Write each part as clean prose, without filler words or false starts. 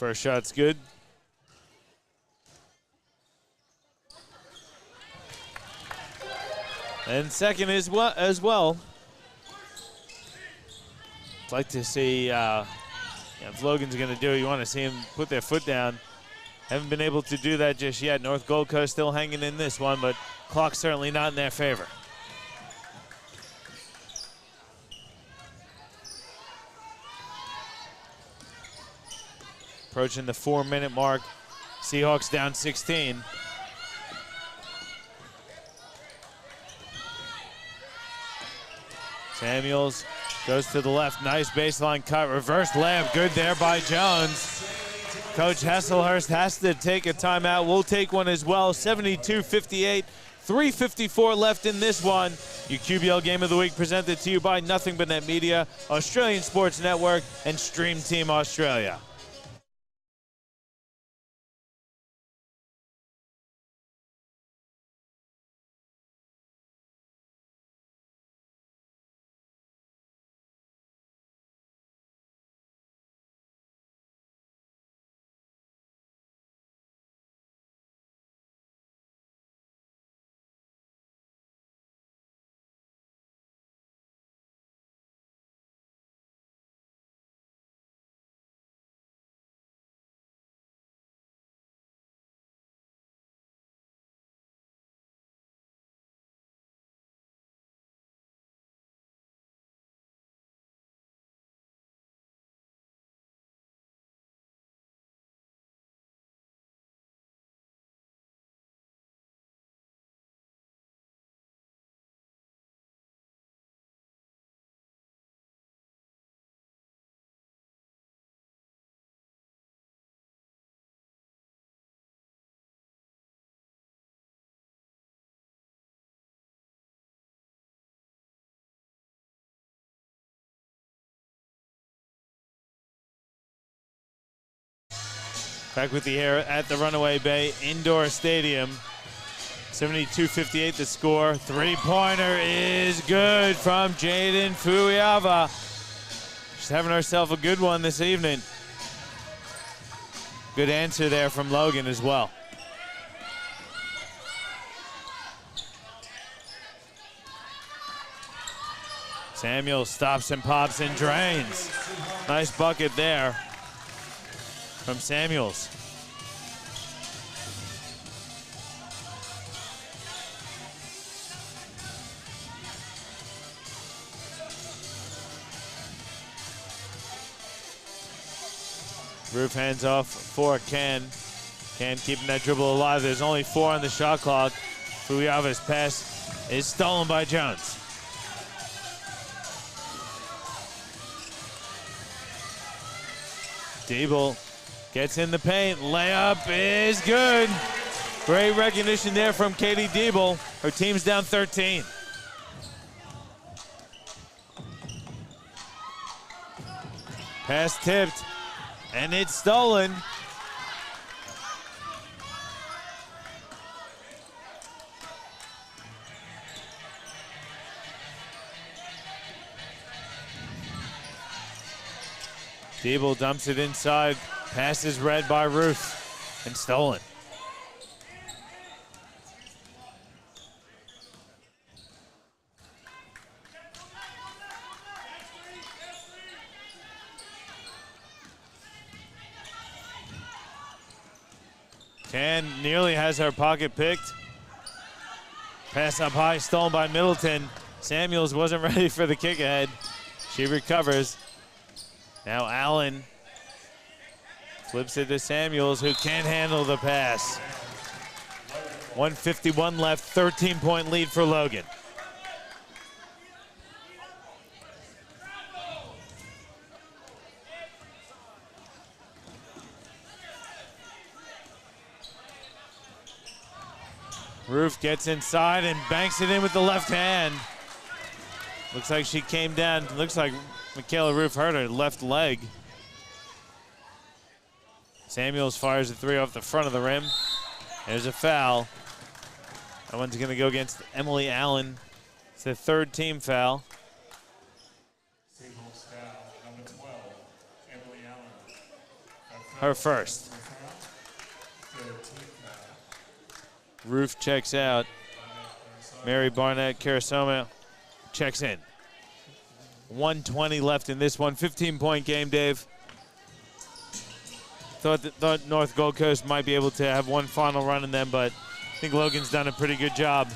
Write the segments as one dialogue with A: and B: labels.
A: First shot's good. And second as well. I'd like to see if Logan's going to do it. You want to see him put their foot down. Haven't been able to do that just yet. North Gold Coast still hanging in this one, but clock's certainly not in their favor. Approaching the 4-minute mark. Seahawks down 16. Samuels goes to the left. Nice baseline cut. Reverse layup. Good there by Jones. Coach Hesselhurst has to take a timeout. We'll take one as well. 72-58. 3:54 left in this one. Your QBL Game of the Week presented to you by Nothing But Net Media, Australian Sports Network, and Stream Team Australia. Back with the air at the Runaway Bay Indoor Stadium. 72-58 the score. Three-pointer is good from Jaden Fuiava. She's having herself a good one this evening. Good answer there from Logan as well. Samuel stops and pops and drains. Nice bucket there from Samuels. Roof hands off for Ken. Ken keeping that dribble alive. There's only 4 on the shot clock. Fuiava's pass is stolen by Jones. Diebel gets in the paint. Layup is good. Great recognition there from Katie Diebel. Her team's down 13. Pass tipped, and it's stolen. Diebel dumps it inside. Pass is read by Ruth and stolen. Can nearly has her pocket picked. Pass up high, stolen by Middleton. Samuels wasn't ready for the kick ahead. She recovers. Now Allen flips it to Samuels, who can't handle the pass. 1:51 left, 13-point lead for Logan. Roof gets inside and banks it in with the left hand. Looks like she came down. Looks like Michaela Roof hurt her left leg. Samuels fires a 3 off the front of the rim. There's a foul. That one's going to go against Emily Allen. It's the 3rd team foul.
B: Seahawks foul, number 12, Emily Allen. Her
A: her first. Roof checks out. Mary Barnett Karasoma checks in. 1:20 left in this one. 15-point game, Dave. Thought North Gold Coast might be able to have one final run in them, but I think Logan's done a pretty good job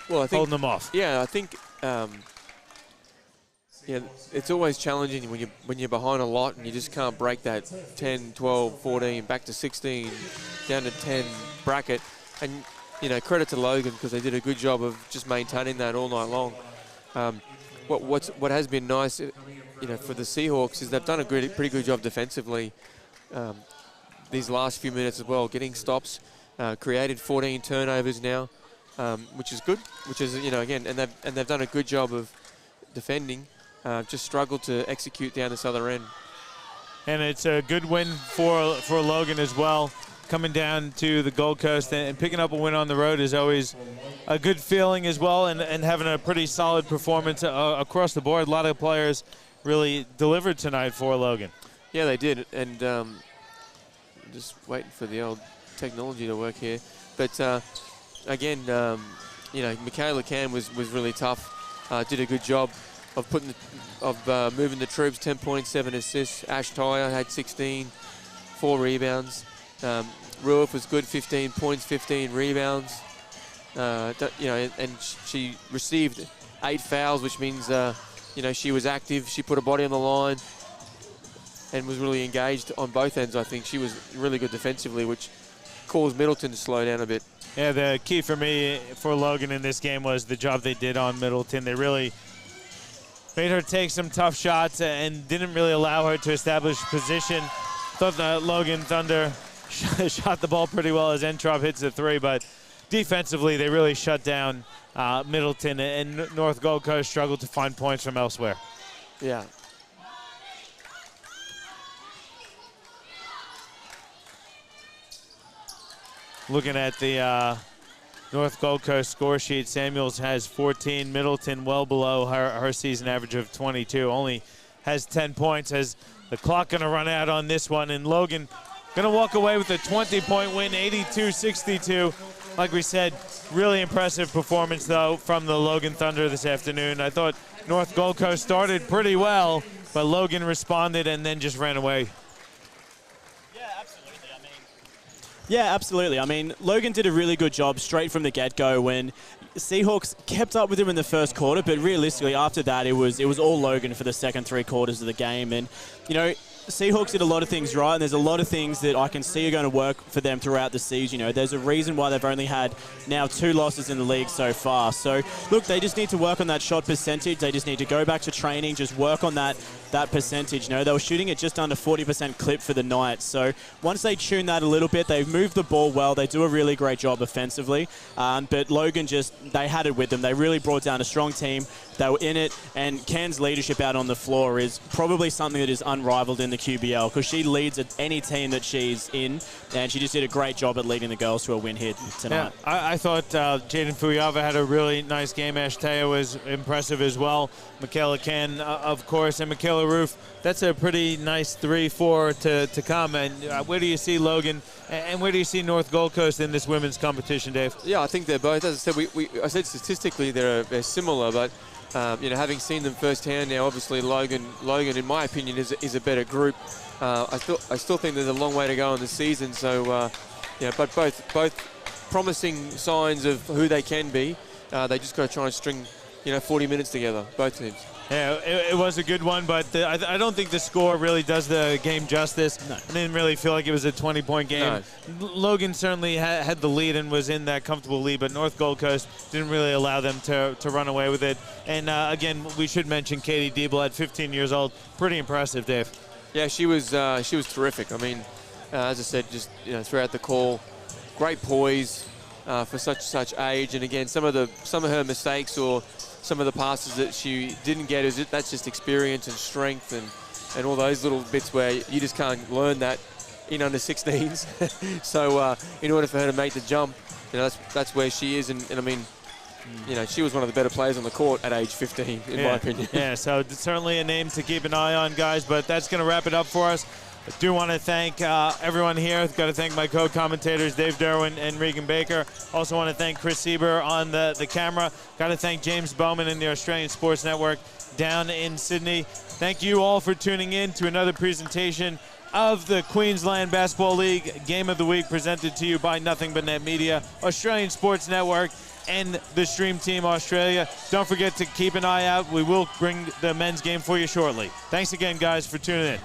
A: holding them off.
B: Yeah, I think it's always challenging when you're behind a lot and you just can't break that 10, 12, 14, back to 16, down to 10 bracket. And, you know, credit to Logan because they did a good job of just maintaining that all night long. What has been nice, you know, for the Seahawks is they've done a pretty good job defensively these last few minutes as well, getting stops, created 14 turnovers now, which is good. Which is, you know, again, and they've done a good job of defending. Just struggled to execute down this other end.
A: And it's a good win for Logan as well. Coming down to the Gold Coast and picking up a win on the road is always a good feeling as well, and having a pretty solid performance across the board. A lot of players really delivered tonight for Logan.
B: Yeah, they did, and just waiting for the old technology to work here. But again, you know, Michaela Cam was really tough. Did a good job of moving the troops. 10 points, 7 assists. Ash Tyre had 16, 4 rebounds. Ruif was good, 15 points, 15 rebounds. You know, and she received 8 fouls, which means you know, she was active. She put her body on the line and was really engaged on both ends. I think she was really good defensively, which caused Middleton to slow down a bit.
A: Yeah, the key for me for Logan in this game was the job they did on Middleton. They really made her take some tough shots and didn't really allow her to establish position. Thought the Logan Thunder shot the ball pretty well as Entrop hits the 3, but defensively they really shut down Middleton, and North Gold Coast struggled to find points from elsewhere.
B: Yeah.
A: Looking at the North Gold Coast score sheet, Samuels has 14. Middleton well below her season average of 22. Only has 10 points. As the clock going to run out on this one, and Logan going to walk away with a 20-point win, 82-62. Like we said, really impressive performance, though, from the Logan Thunder this afternoon. I thought North Gold Coast started pretty well, but Logan responded and then just ran away.
C: Yeah, absolutely. I mean, Logan did a really good job straight from the get-go when Seahawks kept up with him in the first quarter, but realistically after that it was all Logan for the second 3 quarters of the game. And, you know, Seahawks did a lot of things right, and there's a lot of things that I can see are going to work for them throughout the season. You know, there's a reason why they've only had now 2 losses in the league so far. So, look, they just need to work on that shot percentage. They just need to go back to training, just work on that percentage. You know, they were shooting at just under 40% clip for the night. So once they tune that a little bit, they've moved the ball well. They do a really great job offensively. But Logan they had it with them. They really brought down a strong team. They were in it, and Ken's leadership out on the floor is probably something that is unrivaled in the QBL, because she leads at any team that she's in, and she just did a great job at leading the girls to a win here tonight.
A: Yeah, I thought Jaden Fuyava had a really nice game. Ash Taya was impressive as well. Michaela Ken, of course, and Michaela Roof. That's a pretty nice 3-4 to come. And where do you see Logan, and where do you see North Gold Coast in this women's competition, Dave?
B: Yeah, I think they're both, as I said, I said statistically they're similar, but you know, having seen them firsthand now, obviously Logan, in my opinion, is a better group. I still think there's a long way to go in the season. So, yeah, but both promising signs of who they can be. They just got to try and string, you know, 40 minutes together, both teams.
A: Yeah, it was a good one, but I don't think the score really does the game justice. No. I didn't really feel like it was a 20-point game. No. Logan certainly had the lead and was in that comfortable lead, but North Gold Coast didn't really allow them to run away with it. And again, we should mention Katie Diebel at 15 years old. Pretty impressive, Dave.
B: Yeah, she was terrific. I mean, as I said, just, you know, throughout the call, great poise for such age. And again, some of her mistakes or some of the passes that she didn't get, that's just experience and strength and all those little bits where you just can't learn that in under 16s. So in order for her to make the jump, you know, that's where she is. And I mean, you know, she was one of the better players on the court at age 15, in my opinion.
A: Yeah, so certainly a name to keep an eye on, guys. But that's going to wrap it up for us. I do want to thank everyone here. Got to thank my co-commentators, Dave Derwin and Regan Baker. Also want to thank Chris Sieber on the camera. Got to thank James Bowman and the Australian Sports Network down in Sydney. Thank you all for tuning in to another presentation of the Queensland Basketball League Game of the Week, presented to you by Nothing But Net Media, Australian Sports Network, and the Stream Team Australia. Don't forget to keep an eye out. We will bring the men's game for you shortly. Thanks again, guys, for tuning in.